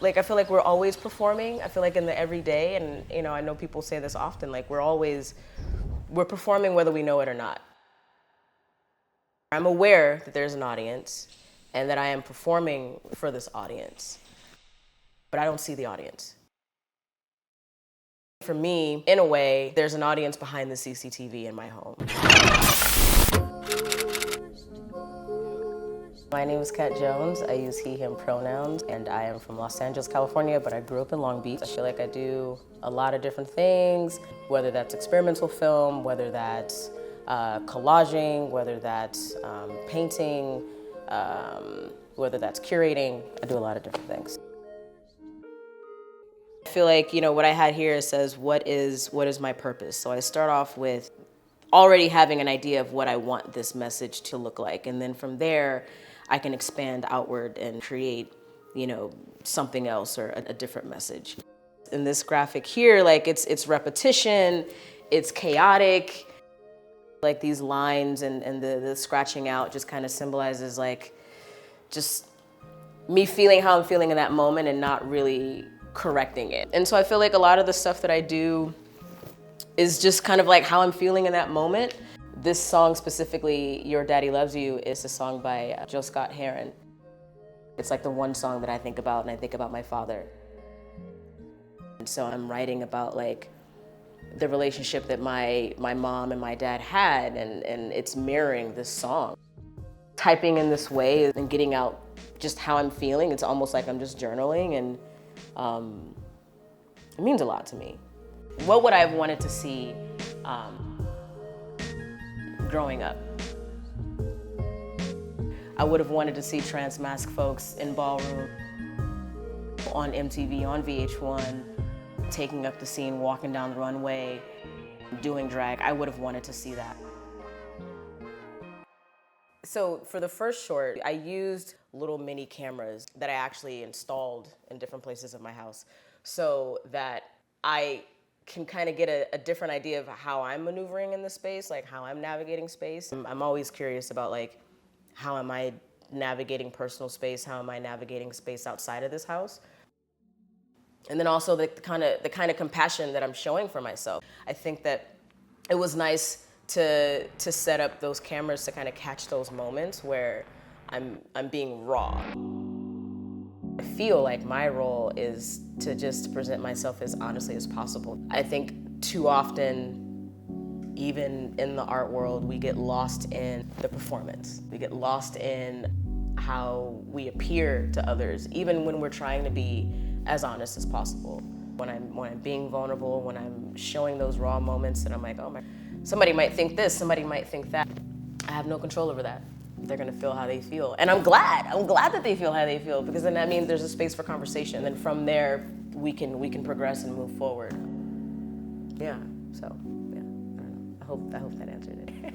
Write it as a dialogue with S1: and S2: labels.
S1: Like, I feel like we're always performing. I feel like in the everyday, and you know, I know people say this often, like we're performing whether we know it or not. I'm aware that there's an audience and that I am performing for this audience, but I don't see the audience. For me, in a way, there's an audience behind the CCTV in my home. My name is Kat Jones. I use he, him pronouns, and I am from Los Angeles, California, but I grew up in Long Beach. I feel like I do a lot of different things, whether that's experimental film, whether that's collaging, whether that's painting, whether that's curating. I do a lot of different things. I feel like, you know, what I had here says, what is my purpose? So I start off with already having an idea of what I want this message to look like. And then from there, I can expand outward and create, you know, something else or a different message. In this graphic here, like it's repetition, it's chaotic. Like these lines and the scratching out just kind of symbolizes like just me feeling how I'm feeling in that moment and not really correcting it. And so I feel like a lot of the stuff that I do is just kind of like how I'm feeling in that moment. This song specifically, Your Daddy Loves You, is a song by Joe Scott Heron. It's like the one song that I think about, and I think about my father. And so I'm writing about like the relationship that my mom and my dad had, and it's mirroring this song. Typing in this way and getting out just how I'm feeling, it's almost like I'm just journaling, and it means a lot to me. What would I have wanted to see growing up? I would have wanted to see trans mask folks in ballroom, on MTV, on VH1, taking up the scene, walking down the runway, doing drag. I would have wanted to see that. So for the first short, I used little mini cameras that I actually installed in different places of my house so that I can kind of get a different idea of how I'm maneuvering in the space, like how I'm navigating space. I'm always curious about like, how am I navigating personal space? How am I navigating space outside of this house? And then also the kind of compassion that I'm showing for myself. I think that it was nice to set up those cameras to kind of catch those moments where I'm being raw. I feel like my role is to just present myself as honestly as possible. I think too often, even in the art world, we get lost in the performance. We get lost in how we appear to others, even when we're trying to be as honest as possible. When I'm being vulnerable, when I'm showing those raw moments, and I'm like, oh my, somebody might think this, somebody might think that. I have no control over that. They're gonna feel how they feel. And I'm glad that they feel how they feel, because then that means there's a space for conversation. And from there, we can progress and move forward. Yeah, so, yeah, I don't know. I hope that answered it.